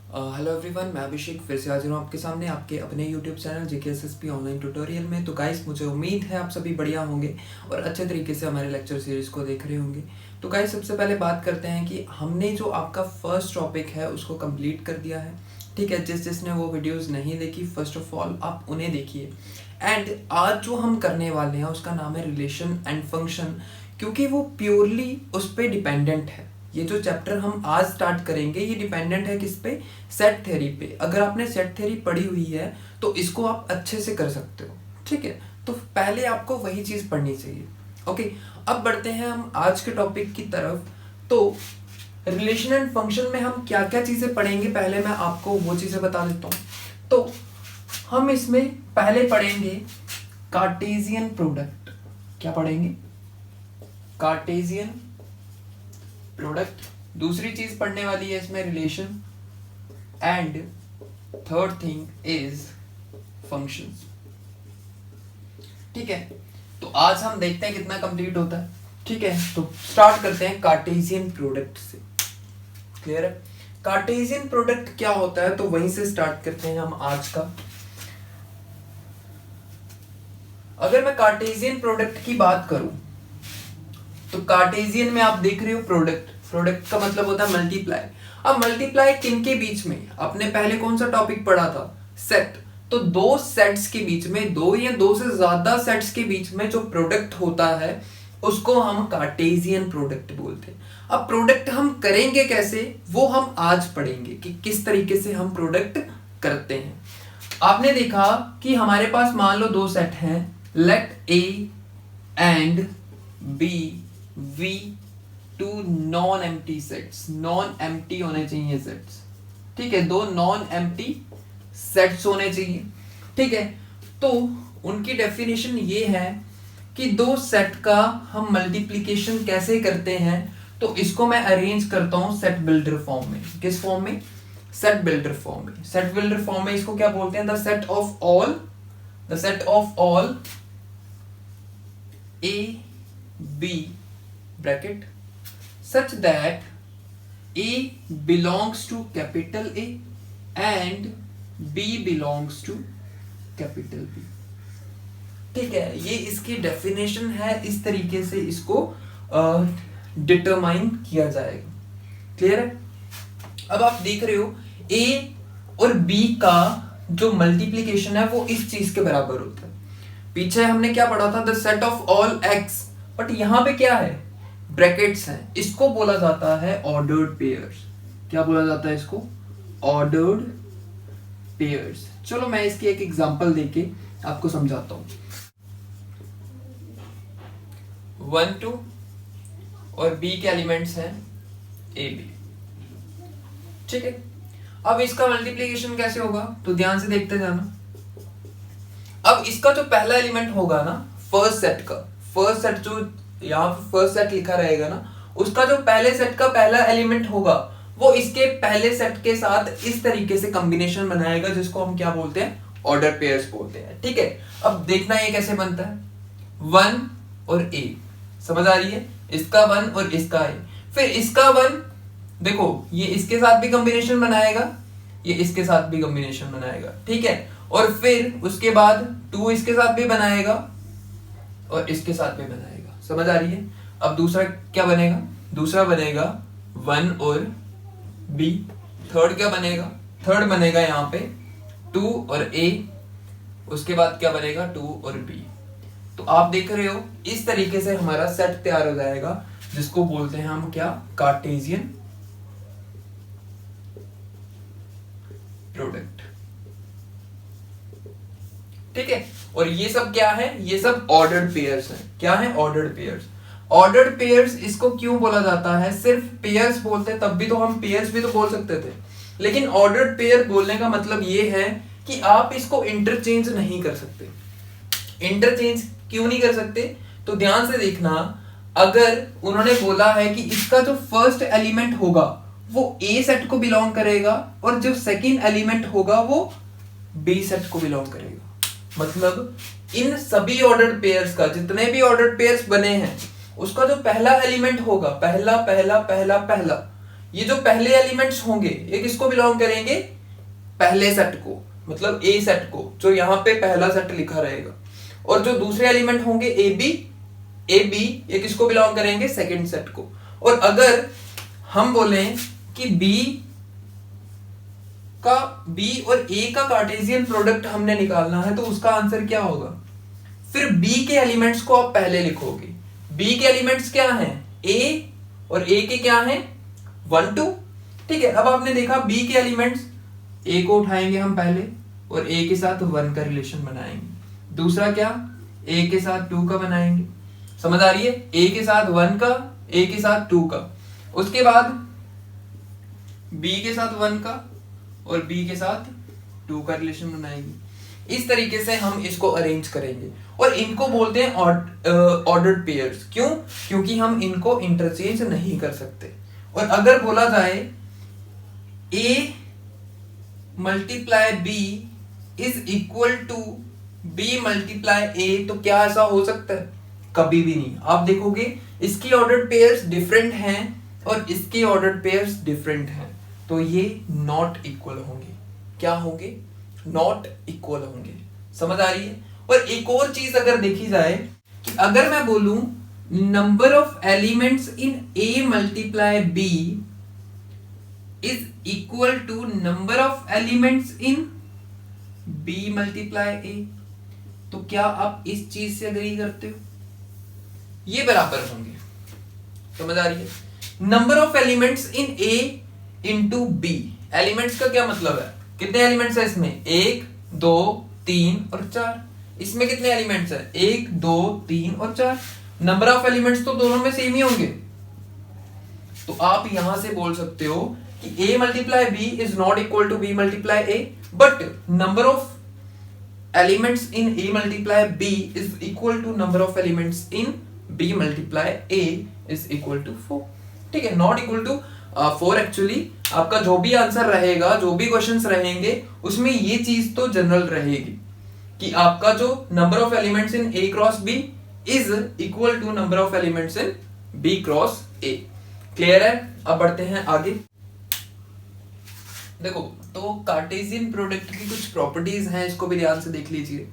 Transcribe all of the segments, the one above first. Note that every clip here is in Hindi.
हेलो एवरीवन, मैं अभिषेक फिर से हाजिर हूँ आपके सामने आपके अपने YouTube channel JKSSP online tutorial में। तो गाइस, मुझे उम्मीद है आप सभी बढ़िया होंगे और अच्छे तरीके से हमारे लेक्चर सीरीज़ को देख रहे होंगे। तो गाइस, सबसे पहले बात करते हैं कि हमने जो आपका फर्स्ट टॉपिक है उसको कंप्लीट कर दिया है। ठीक है, जिसने वो वीडियोज़ नहीं देखी, फर्स्ट ऑफ ऑल आप उन्हें देखिए। एंड आज जो हम करने वाले हैं उसका नाम है रिलेशन एंड फंक्शन, क्योंकि वो प्योरली उस पर डिपेंडेंट है। ये जो चैप्टर हम आज स्टार्ट करेंगे ये डिपेंडेंट है किस पे? सेट थ्योरी पे। अगर आपने सेट थ्योरी पढ़ी हुई है तो इसको आप अच्छे से कर सकते हो। ठीक है, तो पहले आपको वही चीज़ पढ़नी चाहिए। ओके, अब बढ़ते हैं हम आज के टॉपिक की तरफ। तो रिलेशन एंड फंक्शन में हम क्या क्या चीज़ें पढ़ेंगे, पहले मैं आपको वो चीज़ें बता देता हूँ। तो हम इसमें पहले पढ़ेंगे कार्टेशियन प्रोडक्ट। क्या पढ़ेंगे? Cartesian product. दूसरी चीज पढ़ने वाली है इसमें relation, and third thing is functions. ठीक है, तो आज हम देखते हैं कितना कंप्लीट होता है। ठीक है, तो स्टार्ट करते हैं कार्टेशियन प्रोडक्ट से। क्लियर है? कार्टेशियन प्रोडक्ट क्या होता है, तो वहीं से स्टार्ट करते हैं हम आज का। अगर मैं कार्टेशियन प्रोडक्ट की बात करूं तो कार्टेशियन में आप देख रहे हो प्रोडक्ट। प्रोडक्ट का मतलब होता है मल्टीप्लाई। अब मल्टीप्लाई किन के बीच में? आपने पहले कौन सा टॉपिक पढ़ा था? सेट। तो दो सेट्स के बीच में, दो या दो से ज्यादा सेट्स के बीच में जो प्रोडक्ट होता है उसको हम कार्टेशियन प्रोडक्ट बोलते हैं। अब प्रोडक्ट हम करेंगे कैसे, वो हम आज पढ़ेंगे कि किस तरीके से हम प्रोडक्ट करते हैं। आपने देखा कि हमारे पास मान लो दो सेट हैं, let A and B be two non empty sets. Non empty होने चाहिए सेट्स। ठीक है, दो नॉन एम्प्टी सेट्स होने चाहिए। ठीक है, तो उनकी डेफिनेशन ये है कि दो सेट का हम मल्टीप्लिकेशन कैसे करते हैं। तो इसको मैं अरेंज करता हूं सेट बिल्डर फॉर्म में। किस फॉर्म में? सेट बिल्डर फॉर्म में। सेट बिल्डर फॉर्म में इसको क्या बोलते हैं? The set of all A B bracket such that A belongs to capital A and B belongs to capital B। ठीक है, ये इसकी डेफिनेशन है। इस तरीके से इसको डिटरमाइन किया जाएगा। क्लियर है? अब आप देख रहे हो A और B का जो मल्टीप्लिकेशन है वो इस चीज के बराबर होता है। पीछे हमने क्या पढ़ा था? The set of all x, but यहां पे क्या है? ब्रैकेट्स हैं। इसको बोला जाता है ऑर्डर्ड पेयर्स। क्या बोला जाता है इसको? Ordered pairs. चलो मैं इसकी एक एग्जांपल देके आपको समझाता हूं। 1 2 और b के एलिमेंट्स हैं a b। ठीक है, अब इसका मल्टीप्लिकेशन कैसे होगा तो ध्यान से देखते जाना। अब इसका जो पहला एलिमेंट होगा ना, फर्स्ट सेट का, फर्स्ट सेट जो यहाँ फर्स्ट सेट लिखा रहेगा ना, उसका जो पहले सेट का पहला एलिमेंट होगा वो इसके पहले सेट के साथ इस तरीके से कॉम्बिनेशन बनाएगा, जिसको हम क्या बोलते हैं? ऑर्डर पेयर्स बोलते हैं। ठीक है, अब देखना ये कैसे बनता है। 1 और a, समझ आ रही है? इसका 1 और इसका a। फिर इसका 1 देखो, ये इसके साथ भी कॉम्बिनेशन बनाएगा, ये इसके साथ भी कॉम्बिनेशन बनाएगा। ठीक है, और फिर उसके बाद 2 इसके साथ भी बनाएगा और इसके साथ भी बनाएगा। समझ आ रही है? अब दूसरा क्या बनेगा? दूसरा बनेगा 1 और b। थर्ड क्या बनेगा? थर्ड बनेगा यहाँ पे 2 और a। उसके बाद क्या बनेगा? 2 और b। तो आप देख रहे हो इस तरीके से हमारा सेट तैयार हो जाएगा, जिसको बोलते हैं हम क्या? Cartesian product. ठीक है, और ये सब क्या है? ये सब ऑर्डर्ड पेयर्स हैं। क्या है? Ordered pairs. ऑर्डर्ड पेयर्स इसको क्यों बोला जाता है? सिर्फ पेयर्स बोलते, तब भी तो हम पेयर्स भी तो बोल सकते थे, लेकिन ऑर्डर्ड पेयर बोलने का मतलब ये है कि आप इसको इंटरचेंज नहीं कर सकते। इंटरचेंज क्यों नहीं कर सकते? तो ध्यान से देखना, अगर उन्होंने बोला है कि इसका जो फर्स्ट एलिमेंट होगा वो ए सेट को बिलोंग करेगा और जो सेकंड एलिमेंट होगा वो बी सेट को बिलोंग करेगा, मतलब इन सभी ऑर्डर्ड पेयर्स का, जितने भी ऑर्डर्ड पेयर्स बने हैं, उसका जो पहला एलिमेंट होगा, पहला पहला पहला पहला, ये जो पहले एलिमेंट्स होंगे ये किसको बिलोंग करेंगे, पहले सेट को, मतलब ए सेट को, जो यहाँ पे पहला सेट लिखा रहेगा। और जो दूसरे एलिमेंट होंगे ए बी ये किसको बिलोंग करेंगे, सेकंड सेट को। और अगर हम बोलें कि बी और ए का कार्टेशियन प्रोडक्ट हमने निकालना है, तो उसका आंसर क्या होगा, फिर बी के एलिमेंट्स को आप पहले लिखोगे। बी के एलिमेंट्स क्या हैं, ए, और ए के क्या हैं 1 2। ठीक है, अब आपने देखा बी के एलिमेंट्स, ए को उठाएंगे हम पहले और ए के साथ 1 का रिलेशन बनाएंगे। दूसरा क्या, ए के साथ 2 का बनाएंगे। समझ आ रही है, ए के साथ 1 का, ए के साथ 2 का। उसके बाद बी के साथ 1 का और बी के साथ 2 का रिलेशन बनाएंगे। इस तरीके से हम इसको अरेंज करेंगे और इनको बोलते हैं ऑर्डर्ड पेयर्स। क्यों, क्योंकि हम इनको इंटरचेंज नहीं कर सकते। और अगर बोला जाए a multiply b is equal to b multiply a, तो क्या ऐसा हो सकता है, कभी भी नहीं। आप देखोगे इसकी ऑर्डर्ड पेयर्स डिफरेंट हैं और इसकी ऑर्डर्ड पेयर्स डिफरेंट हैं, तो ये नॉट इक्वल होंगे। क्या होंगे, नॉट इक्वल होंगे। समझ आ रही है। और एक और चीज अगर देखी जाए कि अगर मैं बोलूं number of elements in a multiply b is equal to number of elements in b multiply a, तो क्या आप इस चीज से एग्री करते हो, ये बराबर होंगे। समझ आ रही है। Number of elements in a into b, elements का क्या मतलब है, कितने एलिमेंट्स है इसमें, 1 2 3 और 4। इसमें कितने एलिमेंट्स है, 1 2 3 और 4। नंबर ऑफ एलिमेंट्स तो दोनों में सेम ही होंगे। तो आप यहां से बोल सकते हो कि a multiply b is not equal to b multiply a, but number of elements in a multiply b is equal to number of elements in b multiply a is equal to 4। ठीक है, नॉट इक्वल टू 4। एक्चुअली आपका जो भी आंसर रहेगा, जो भी क्वेश्चंस रहेंगे, उसमें ये चीज तो जनरल रहेगी कि आपका जो number of elements in a cross b is equal to number of elements in b cross a। Clear है। अब बढ़ते हैं आगे। देखो, तो कार्टेशियन प्रोडक्ट की कुछ प्रॉपर्टीज हैं, इसको भी ध्यान से देख लीजिए।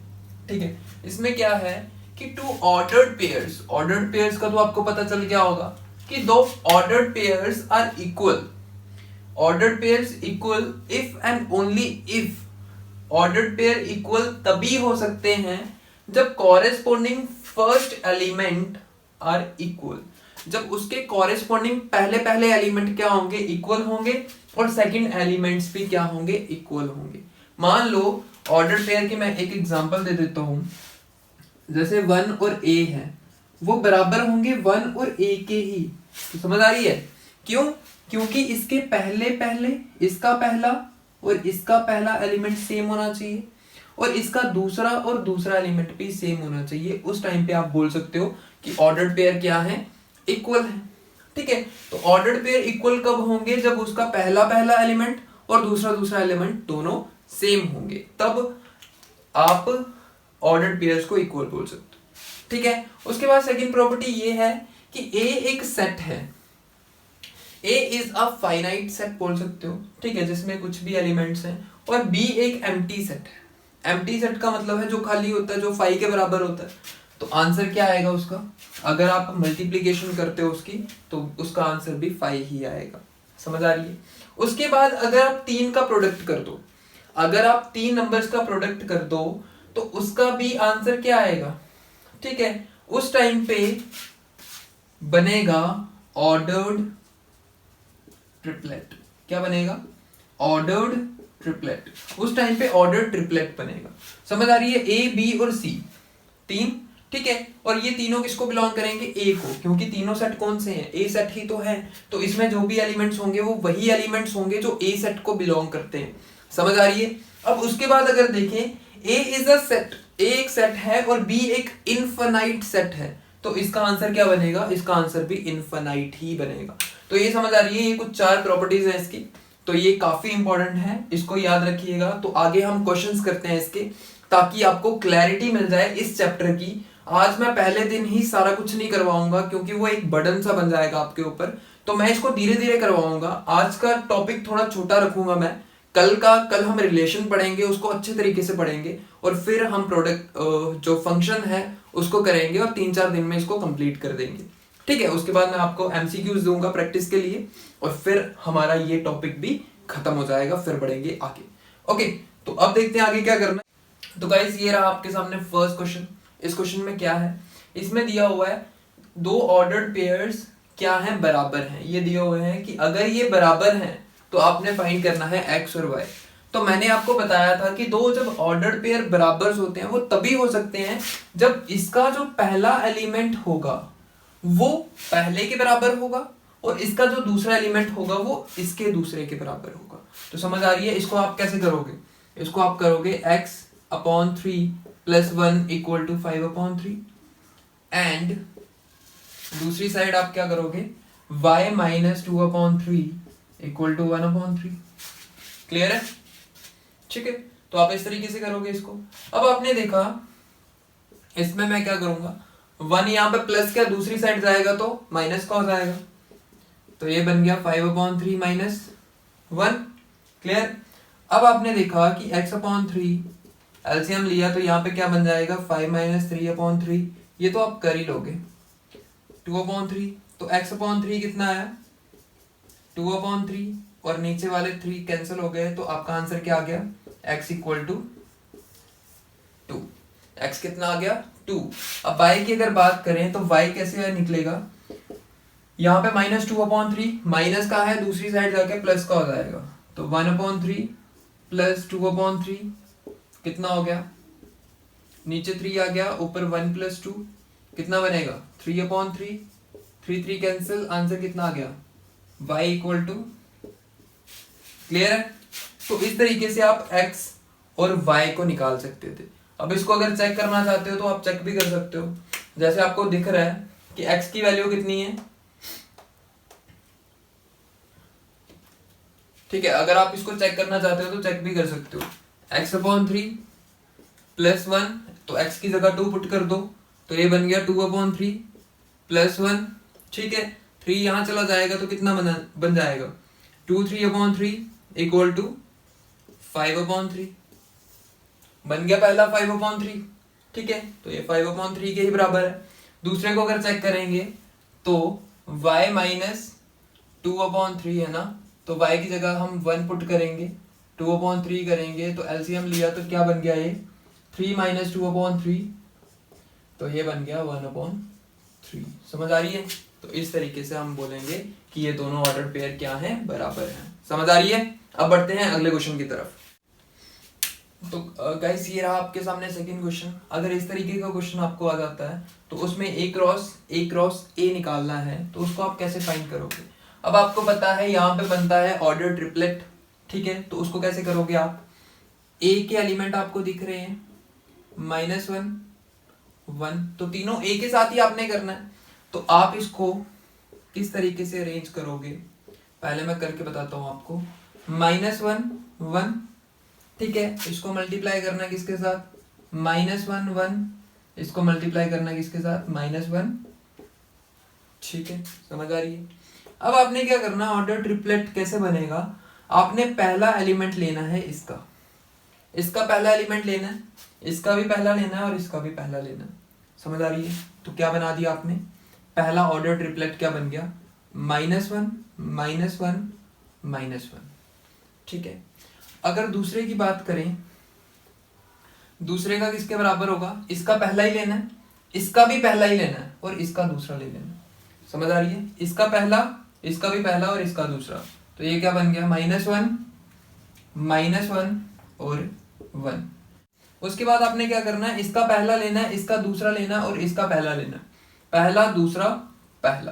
ठीक है, इसमें क्या है कि टू ऑर्डर्ड पेयर्स का तो आपको पता चल गया होगा कि दो ordered pairs are equal. Ordered pairs equal if and only if. Ordered pair equal तभी हो सकते हैं जब corresponding first element are equal, जब उसके कॉरेस्पॉन्डिंग पहले एलिमेंट क्या होंगे, इक्वल होंगे, और सेकंड एलिमेंट्स भी क्या होंगे, इक्वल होंगे। मान लो ऑर्डर्ड पेयर की मैं एक एग्जांपल दे देता हूं, जैसे 1 और a है, वो बराबर होंगे 1 और a के ही। तो समझ आ रही है, क्यों, क्योंकि इसके पहले इसका पहला और इसका पहला एलिमेंट सेम होना चाहिए और इसका दूसरा एलिमेंट भी सेम होना चाहिए। उस टाइम पे आप बोल सकते हो कि ऑर्डर्ड पेयर क्या है, इक्वल है। ठीक है, तो ऑर्डर्ड पेयर इक्वल कब होंगे, जब उसका पहला एलिमेंट और दूसरा एलिमेंट दोनों सेम होंगे, तब आप ऑर्डर्ड पेयर्स को इक्वल बोल सकते हो। ठीक है, उसके बाद सेकंड प्रॉपर्टी ये है कि A एक सेट है, A is a finite set बोल सकते हो। ठीक है, जिसमें कुछ भी एलिमेंट्स हैं, और B एक एम्प्टी सेट है। एम्प्टी सेट का मतलब है जो खाली होता है, जो 5 के बराबर होता है। तो आंसर क्या आएगा उसका, अगर आप मल्टीप्लीकेशन करते हो उसकी, तो उसका आंसर भी 5 ही आएगा। समझ आ रही है। उसके बाद अगर आप 3 का प्रोडक्ट कर दो, अगर आप 3 नंबर्स का प्रोडक्ट कर दो, तो उसका भी आंसर क्या आएगा। ठीक है, उस टाइम पे बनेगा ऑर्डर्ड ट्रिपलेट। क्या बनेगा, ऑर्डर्ड ट्रिपलेट। उस टाइम पे ऑर्डर्ड ट्रिपलेट बनेगा। समझ आ रही है। ए बी और सी 3। ठीक है, और ये तीनों किसको बिलोंग करेंगे, ए को, क्योंकि तीनों सेट कौन से हैं, ए सेट ही तो है। तो इसमें जो भी एलिमेंट्स होंगे वो वही एलिमेंट्स होंगे जो ए सेट को बिलोंग करते हैं। समझ आ रही है। अब उसके बाद अगर देखें, ए इज अ सेट, ए एक सेट है और बी एक इनफाइनाइट सेट है, तो इसका आंसर क्या बनेगा, इसका आंसर भी इनफाइनाइट ही बनेगा। तो ये समझ आ रही है, ये कुछ 4 प्रॉपर्टीज है इसकी, तो ये काफी इंपॉर्टेंट है, इसको याद रखिएगा। तो आगे हम क्वेश्चंस करते हैं इसके, ताकि आपको क्लैरिटी मिल जाए इस चैप्टर की। आज मैं पहले दिन ही सारा कुछ नहीं करवाऊंगा, क्योंकि वो एक बर्डन सा बन जाएगा आपके ऊपर, तो मैं इसको धीरे धीरे करवाऊंगा। आज का टॉपिक थोड़ा छोटा रखूंगा मैं, कल हम रिलेशन पढ़ेंगे, उसको अच्छे तरीके से पढ़ेंगे और फिर हम प्रोडक्ट जो फंक्शन है उसको करेंगे और 3-4 दिन में इसको कंप्लीट कर देंगे। ठीक है, उसके बाद मैं आपको एमसीक्यूज दूंगा प्रैक्टिस के लिए और फिर हमारा ये टॉपिक भी खत्म हो जाएगा, फिर बढ़ेंगे आगे। ओके, तो अब देखते हैं आगे क्या करना है। तो गाइस ये रहा आपके सामने फर्स्ट क्वेश्चन। इस क्वेश्चन में क्या है, इसमें दिया हुआ है दो ऑर्डर्ड पेयर्स क्या हैं, बराबर हैं। ये दिए हुए हैं कि अगर ये बराबर हैं तो आपने फाइंड करना है एक्स और वाई। तो मैंने आपको बताया था कि दो जब ऑर्डर्ड पेयर बराबर होते हैं वो तभी हो सकते हैं जब इसका जो पहला एलिमेंट होगा वो पहले के बराबर होगा और इसका जो दूसरा एलिमेंट होगा वो इसके दूसरे के बराबर होगा। तो समझ आ रही है? इसको आप कैसे करोगे, इसको आप करोगे x/3 + 1 = 5/3 एंड दूसरी साइड आप क्या करोगे y - 2/3 = 1/3। क्लियर है? ठीक है, तो आप इस तरीके से करोगे इसको। अब आपने देखा इसमें मैं क्या करूंगा, 1 यहाँ पे प्लस क्या दूसरी साइड जाएगा तो माइनस का हो जाएगा, तो ये बन गया 5/3 - 1। क्लियर? अब आपने देखा कि x/3 एलसीएम लिया तो यहाँ पे क्या बन जाएगा 5 - 3/3, ये तो आप कर ही लोगे 2/3। तो x/3 कितना आया 2/3 और नीचे वाले 3 कैंसिल हो गए, तो आपका आंसर क्या आ गया x = 2। x कितना आ गया 2। अब y की अगर बात करें तो y कैसे निकलेगा, यहाँ पे -2/3 माइनस का है, दूसरी साइड जाके प्लस का हो जाएगा, तो 1/3 + 2/3 कितना हो गया, नीचे 3 आ गया, ऊपर 1 + 2 कितना बनेगा 3/3, 3 कैंसिल, आंसर कितना आ गया y = क्लियर है? तो इस तरीके से आप x और y को निकाल सकते थे। अब इसको अगर चेक करना चाहते हो तो आप चेक भी कर सकते हो, जैसे आपको दिख रहा है कि x की वैल्यू कितनी है। ठीक है, अगर आप इसको चेक करना चाहते हो तो चेक भी कर सकते हो। x/3 + 1, तो x की जगह 2 पुट कर दो, तो ये बन गया 2/3 + 1। ठीक है, 3 यहां चला जाएगा तो कितना बन जाएगा 2 3/3 = 5/3। बन गया पहला 5/3। ठीक है, तो ये 5/3 के ही बराबर है। दूसरे को अगर चेक करेंगे तो y - 2/3 है ना, तो y की जगह हम 1 पुट करेंगे, 2/3 करेंगे, तो एलसीएम लिया तो क्या बन गया ये 3 - 2/3, तो ये बन गया 1/3। समझ आ रही है? तो इस तरीके से हम बोलेंगे कि ये दोनों ऑर्डर पेयर क्या हैं, बराबर हैं। समझ आ रही है? अब बढ़ते हैं अगले क्वेश्चन की तरफ। तो गाइस ये रहा आपके सामने सेकंड क्वेश्चन। अगर इस तरीके का क्वेश्चन आपको आ जाता है तो उसमें A निकालना है, तो उसको आप कैसे फाइंड करोगे। अब आपको पता है यहाँ पे बनता है ऑर्डर ट्रिपलेट। ठीक है, तो उसको कैसे करोगे आप, A के एलिमेंट आपको दिख रहे हैं -1 1, तो तीनों A के साथ ही आपने करना है। तो आप इसको किस तरीके से अरेंज करोगे, पहले मैं करके बताता हूं आपको। -1 1, ठीक है, इसको मल्टीप्लाई करना किसके साथ -1 1, इसको मल्टीप्लाई करना किसके साथ -1। ठीक है, समझ आ रही है? अब आपने क्या करना, ऑर्डर ट्रिपलेट कैसे बनेगा, आपने पहला एलिमेंट लेना है इसका पहला एलिमेंट लेना है, इसका भी पहला लेना है और इसका भी पहला लेना है। समझ आ रही है? तो क्या बना दिया आपने, पहला ऑर्डर ट्रिपलेट क्या बन गया -1 -1 -1। ठीक है, अगर दूसरे की बात करें, दूसरे का किसके बराबर होगा, इसका पहला ही लेना है, इसका भी पहला ही लेना है और इसका दूसरा ले लेना है। समझ आ रही है? इसका पहला, इसका भी पहला और इसका दूसरा, तो ये क्या बन गया -1 और 1। उसके बाद आपने क्या करना है, इसका पहला लेना है, इसका दूसरा लेना और इसका पहला लेना, पहला दूसरा पहला,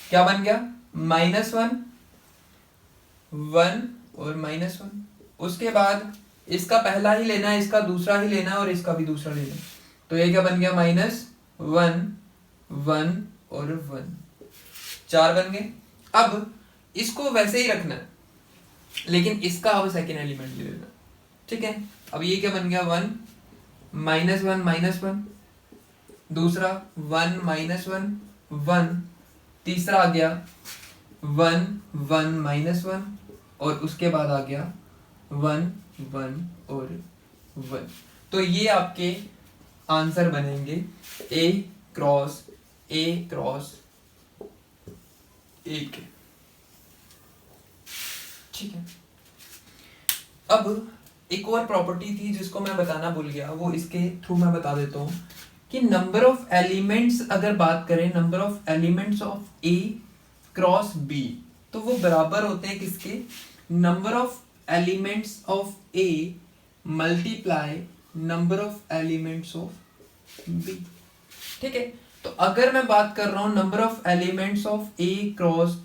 क्या बन गया -1 1 और -1। उसके बाद इसका पहला ही लेना है, इसका दूसरा ही लेना और इसका भी दूसरा लेना, तो ये क्या बन गया -1 1 और 1, 4 बन गए। अब इसको वैसे ही रखना है, लेकिन इसका अब सेकेंड एलिमेंट ले लेना। ठीक है, अब ये क्या बन गया 1 -1 -1, दूसरा 1 -1 1, तीसरा आ गया 1 1 -1 और उसके बाद आ गया 1 1 और 1। तो ये आपके आंसर बनेंगे A cross A cross A के। ठीक है, अब एक और प्रॉपर्टी थी जिसको मैं बताना भूल गया, वो इसके थ्रू मैं बता देता हूँ कि नंबर ऑफ एलिमेंट्स, अगर बात करें number of elements of A cross B, तो वो बराबर होते हैं किसके, number of elements of A multiply number of elements of B. ठीक है, तो अगर मैं बात कर रहा हूं number of elements of A cross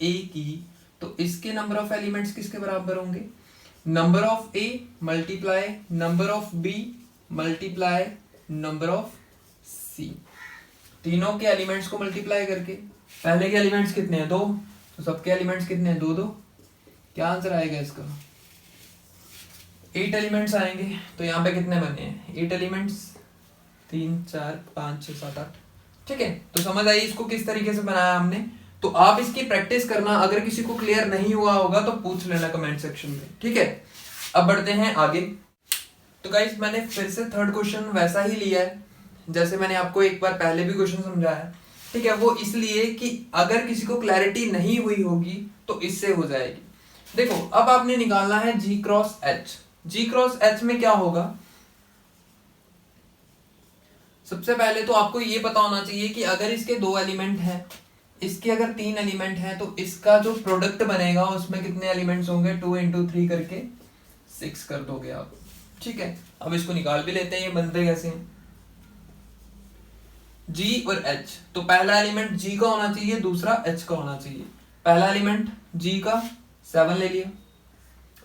A की, तो इसके नंबर ऑफ एलिमेंट्स किसके बराबर होंगे, number of A multiply number of B multiply number of C. तीनों के एलिमेंट्स को मल्टीप्लाई करके, पहले के एलिमेंट्स कितने हैं 2, तो सबके एलिमेंट्स कितने हैं 2 2। क्या आंसर आएगा इसका, 8 एलिमेंट्स आएंगे। तो यहाँ पे कितने बने हैं 8 एलिमेंट्स, 3 4 5 6 7 8। ठीक है, तो समझ आई इसको किस तरीके से बनाया हमने। तो आप इसकी प्रैक्टिस करना, अगर किसी को क्लियर नहीं हुआ होगा तो पूछ लेना कमेंट सेक्शन में। ठीक है, अब बढ़ते हैं आगे। तो गाइस मैंने फिर से थर्ड क्वेश्चन वैसा ही लिया है जैसे मैंने आपको एक बार पहले भी क्वेश्चन समझाया है। ठीक है, वो इसलिए कि अगर किसी को क्लैरिटी नहीं हुई होगी तो इससे हो जाएगी। देखो, अब आपने निकालना है G cross H। G cross H में क्या होगा, सबसे पहले तो आपको ये पता होना चाहिए कि अगर इसके 2 एलिमेंट हैं, इसके अगर 3 एलिमेंट हैं, तो इसका जो प्रोडक्ट बनेगा उसमें कितने एलिमेंट्स होंगे, 2 × 3 करके 6 कर दोगे आप। ठीक है, अब इसको निकाल भी लेते हैं, ये बनते कैसे हैं। G और H, तो पहला एलिमेंट G का होना चाहिए, दूसरा H का होना चाहिए। पहला एलिमेंट G का 7 ले लिया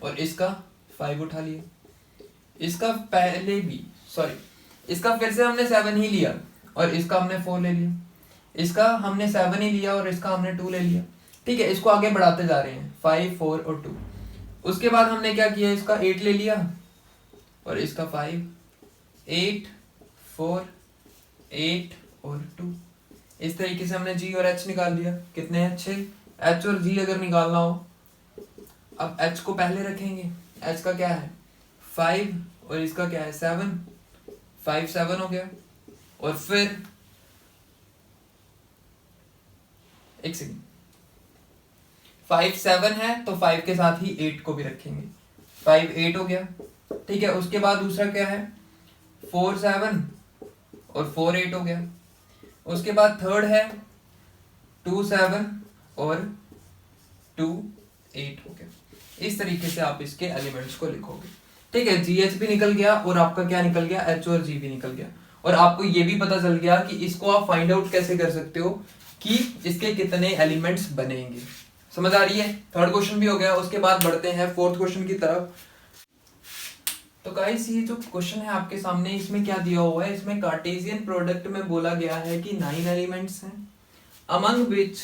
और इसका 5 उठा लिया। इसका पहले भी इसका फिर से हमने 7 ही लिया और इसका हमने 4 ले लिया। इसका हमने 7 ही लिया और इसका हमने 2 ले लिया। ठीक है, इसको आगे बढ़ाते जा रहे हैं, 5 4 और 2। उसके बाद हमने क्या किया, इसका 8 ले लिया और इसका 5, 8 4 8 और 2। इस तरीके से हमने G और H निकाल लिया। कितने हैं 6। H और G अगर निकालना हो, अब H को पहले रखेंगे। H का क्या है 5 और इसका क्या है 7, 5 7 हो गया। और फिर एक सेकंड, 5 7 है तो 5 के साथ ही 8 को भी रखेंगे, 5 8 हो गया। ठीक है, उसके बाद दूसरा क्या है 4 7 और 4 8 हो गया। उसके बाद थर्ड है 2 7 और 2 8 हो गया। इस तरीके से आप इसके एलिमेंट्स को लिखोगे। ठीक है, GH भी निकल गया और आपका क्या निकल गया, H और G भी निकल गया। और आपको ये भी पता चल गया कि इसको आप फाइंड आउट कैसे कर सकते हो कि इसके कितने एलिमेंट्स बनेंगे। समझ आ रही है, थर्ड क्वेश्चन भी हो गया। उसके बाद बढ़ते हैं फोर्थ क्वेश्चन की तरफ। तो गाइस ये जो क्वेश्चन है आपके सामने, इसमें क्या दिया हुआ है, इसमें कार्टेशियन प्रोडक्ट में बोला गया है कि 9 एलिमेंट्स हैं, अमंग विच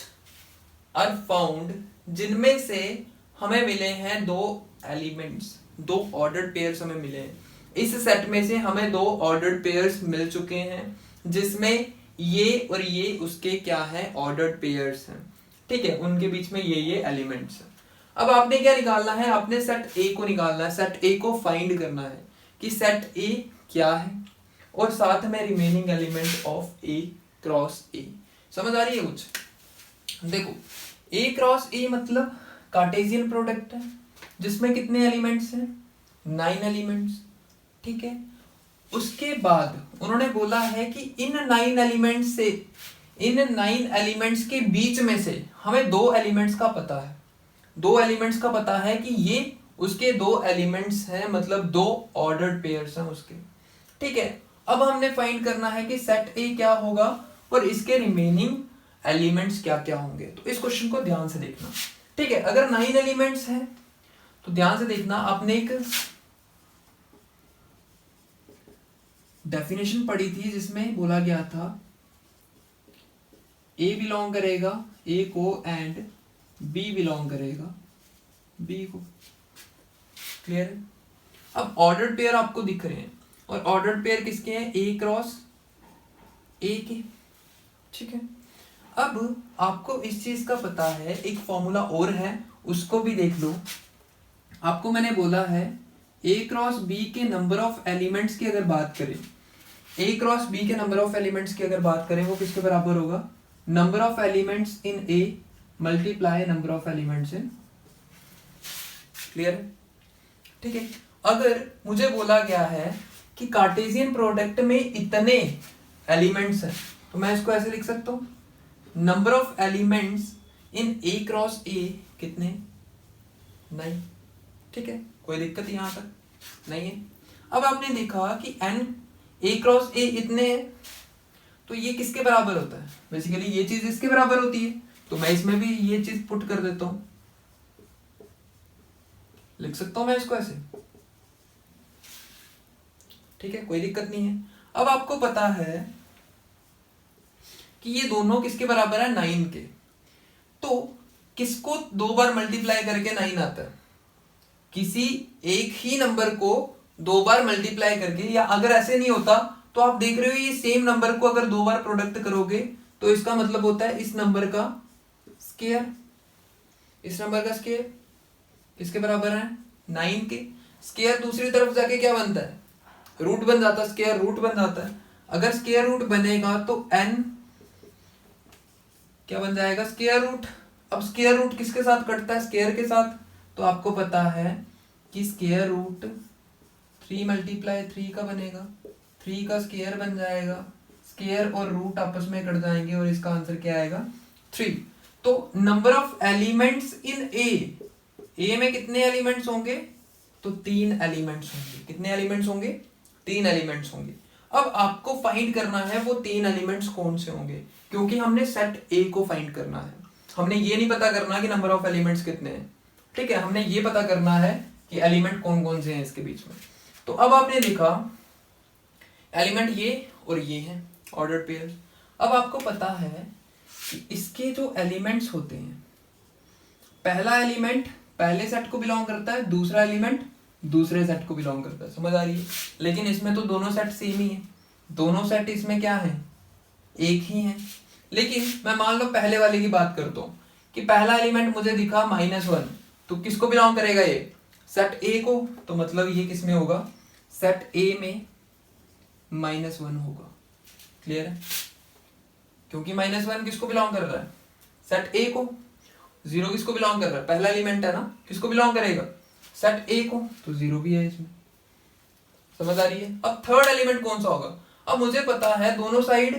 आर फाउंड, जिनमें से हमें मिले हैं 2 एलिमेंट्स, 2 ऑर्डर्ड पेयर्स हमें मिले हैं। इस सेट में से हमें 2 ऑर्डर्ड पेयर्स मिल चुके हैं जिसमें ये और ये उसके क्या है ऑर्डर्ड पेयर्स हैं। ठीक है, उनके बीच में ये एलिमेंट्स हैं। अब आपने क्या निकालना है, आपने सेट ए को निकालना है, सेट ए को फाइंड करना है कि सेट ए क्या है और साथ में remaining element of A cross ए। समझ आ रही है कुछ। देखो, ए क्रॉस ए मतलब कार्टेशियन प्रोडक्ट है जिसमें कितने एलिमेंट्स हैं 9 एलिमेंट्स। ठीक है, उसके बाद उन्होंने बोला है कि इन 9 एलिमेंट्स से, इन 9 एलिमेंट्स के बीच में से हमें 2 एलिमेंट्स का पता है, 2 एलिमेंट्स का पता है कि ये उसके 2 एलिमेंट्स हैं, मतलब 2 ऑर्डर्ड पेयर्स हैं उसके। ठीक है, अब हमने फाइंड करना है कि सेट ए क्या होगा और इसके रिमेनिंग एलिमेंट्स क्या क्या होंगे। तो इस क्वेश्चन को ध्यान से देखना। ठीक है, अगर 9 एलिमेंट्स हैं तो ध्यान से देखना, आपने एक डेफिनेशन पढ़ी थी जिसमें बोला गया था ए बिलोंग करेगा ए को एंड बी बिलोंग करेगा बी को। क्लियर है। अब ऑर्डर्ड पेयर आपको दिख रहे हैं और ऑर्डर्ड पेयर किसके हैं, ए क्रॉस ए के। ठीक है, अब आपको इस चीज का पता है, एक फॉर्मूला और है, उसको भी देख लो। आपको मैंने बोला है A क्रॉस B के नंबर ऑफ एलिमेंट्स की अगर बात करें, A क्रॉस B के नंबर ऑफ एलिमेंट्स की अगर बात करें, वो किसके बराबर होगा? Number of elements in A multiply number of elements in. Clear है? ठीक है। अगर मुझे बोला गया है कि कार्टेशियन प्रोडक्ट में इतने एलिमेंट्स हैं, तो मैं इसको ऐसे लिख सकता हूं, number of elements in A cross A कितने? 9। ठीक है, कोई दिक्कत यहां तक नहीं है। अब आपने देखा कि n A क्रॉस A इतने हैं, तो ये किसके बराबर होता है? बेसिकली ये चीज इसके बराबर होती है, तो मैं इसमें भी ये चीज पुट कर देता हूं, लिख सकता हूं मैं इसको ऐसे। ठीक है, कोई दिक्कत नहीं है। अब आपको पता है कि ये दोनों किसके बराबर है? 9 के। तो किसको 2 बार मल्टीप्लाई करके 9 आता है? किसी एक ही नंबर को 2 बार मल्टीप्लाई करके, या अगर ऐसे नहीं होता तो आप देख रहे हो ये सेम नंबर को अगर 2 बार प्रोडक्ट करोगे तो इसका मतलब होता है इस नंबर का स्क्वायर। इस नंबर का स्क्वायर किसके बराबर है? 9 के। स्क्वायर दूसरी तरफ जाके क्या बनता है? रूट बन जाता है, स्क्वायर रूट बन जाता है। अगर स्क्वायर रूट बनेगा तो n क्या बन जाएगा? Square root. अब स्क्वायर रूट किसके साथ कटता है? स्क्वायर के साथ। तो आपको पता है कि स्क्वायर रूट 3 मल्टीप्लाई 3 का बनेगा, 3 का स्क्वायर बन जाएगा, स्क्वायर और रूट आपस में कट जाएंगे और इसका आंसर क्या आएगा? 3। तो नंबर ऑफ एलिमेंट्स इन ए में कितने एलिमेंट्स होंगे? तो 3 एलिमेंट्स होंगे। कितने एलिमेंट्स होंगे? 3 एलिमेंट्स होंगे। अब आपको फाइंड करना है वो 3 एलिमेंट्स कौन से होंगे, क्योंकि हमने सेट ए को फाइंड करना है। हमने ये नहीं पता करना कि नंबर ऑफ एलिमेंट्स कितने हैं, ठीक है, हमने ये पता करना है कि एलिमेंट कौन कौन से हैं इसके बीच में। तो अब आपने देखा एलिमेंट ये और ये हैं, ऑर्डर्ड पेयर। अब आपको पता है कि इसके जो एलिमेंट्स होते हैं, पहला एलिमेंट पहले सेट को बिलोंग करता है, दूसरा एलिमेंट दूसरे सेट को बिलोंग करता है। समझ आ रही है? लेकिन इसमें तो दोनों सेट सेम ही है, दोनों सेट इसमें क्या है? एक ही है। लेकिन मैं मान लो पहले वाले की बात करता हूं कि पहला एलिमेंट मुझे दिखा -1, तो किसको बिलोंग करेगा? ये सेट ए को। तो मतलब ये किस में होगा? सेट ए में -1 होगा। क्लियर है? क्योंकि -1 किसको बिलोंग कर रहा है? सेट ए को। 0 किसको बिलोंग कर रहा है? पहला एलिमेंट है ना, किसको बिलोंग करेगा? सेट ए को। तो 0 भी है इसमें। समझ आ रही है? अब थर्ड एलिमेंट कौन सा होगा? अब मुझे पता है दोनों साइड,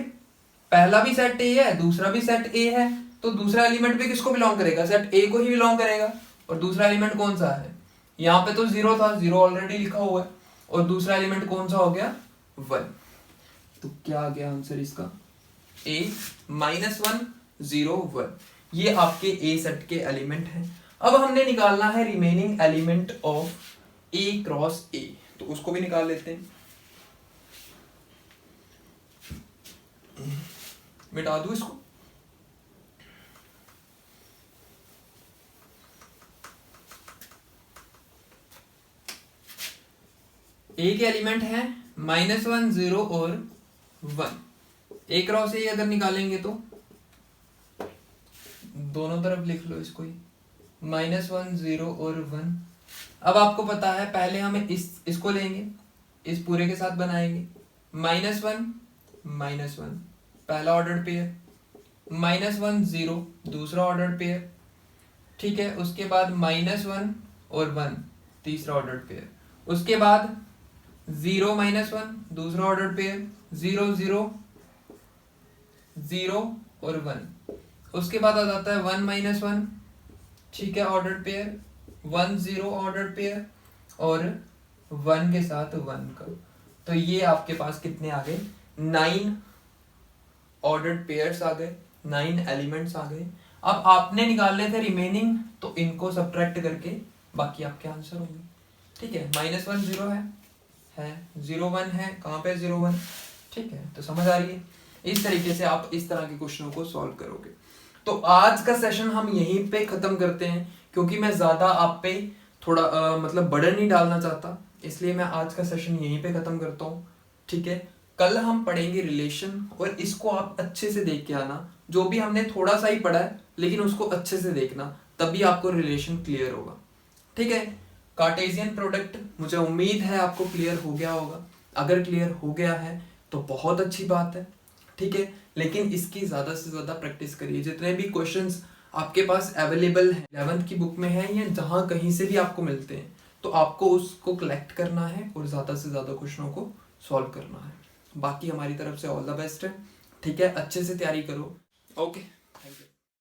पहला भी सेट ए है, दूसरा भी सेट ए है, तो दूसरा एलिमेंट भी किसको बिलोंग करेगा? सेट ए को ही बिलोंग करेगा। और दूसरा एलिमेंट कौन सा है? यहाँ पे तो 0 था, 0 ऑलरेडी लिखा हुआ है, और दूसरा एलिमेंट कौन सा हो गया? 1। तो क्या आ गया आंसर इसका? A -1 0 1। ये आपके ए सेट के एलिमेंट हैं। अब हमने निकालना है remaining element of A cross A, तो उसको भी निकाल लेते हैं। मिटा दूं इसको। A के एलिमेंट हैं -1 0 और 1। A क्रॉस A अगर निकालेंगे तो दोनों तरफ लिख लो इसको ही, -1 0 और 1। अब आपको पता है पहले हमें इसको लेंगे, इस पूरे के साथ बनाएंगे। -1 -1 पहला ऑर्डर्ड पेयर, -1 0 दूसरा ऑर्डर्ड पेयर, ठीक है। उसके बाद -1 और 1 तीसरा ऑर्डर्ड पेयर। उसके बाद 0 -1 दूसरा ऑर्डर्ड पेयर, 0 0 0 और 1। उसके बाद आ जाता है 1 -1, ठीक है, ऑर्डर्ड पेयर, 1 0 ऑर्डर्ड पेयर, और 1 के साथ 1 का। तो ये आपके पास कितने आ गए? 9 ऑर्डर्ड पेयर्स आ गए, 9 एलिमेंट्स आ गए। अब आपने निकालने थे रिमेनिंग, तो इनको सब्ट्रैक्ट करके बाकी आपके आंसर होंगे, ठीक है। -1 0 है 0 1 है, कहाँ पे 0 1, ठीक है। तो समझ आ रही है? इस तरीके से आप इस तरह के क्वेश्चनों को सॉल्व करोगे। तो आज का सेशन हम यहीं पे खत्म करते हैं, क्योंकि मैं ज्यादा आप पे थोड़ा मतलब बर्डन नहीं डालना चाहता, इसलिए मैं आज का सेशन यहीं पे खत्म करता हूँ, ठीक है। कल हम पढ़ेंगे रिलेशन, और इसको आप अच्छे से देख के आना। जो भी हमने थोड़ा सा ही पढ़ा है लेकिन उसको अच्छे से देखना, तभी आपको रिलेशन क्लियर होगा। ठीक है। कार्टेशियन प्रोडक्ट मुझे उम्मीद है आपको क्लियर हो गया होगा। अगर क्लियर हो गया है तो बहुत अच्छी बात है। ठीक है, लेकिन इसकी ज्यादा से ज्यादा प्रैक्टिस करिए। जितने भी क्वेश्चंस आपके पास अवेलेबल हैं 11th की बुक में है या जहां कहीं से भी आपको मिलते हैं, तो आपको उसको कलेक्ट करना है और ज्यादा से ज्यादा क्वेश्चनों को सॉल्व करना है। बाकी हमारी तरफ से ऑल द बेस्ट है। ठीक है, अच्छे से तैयारी करो। ओके।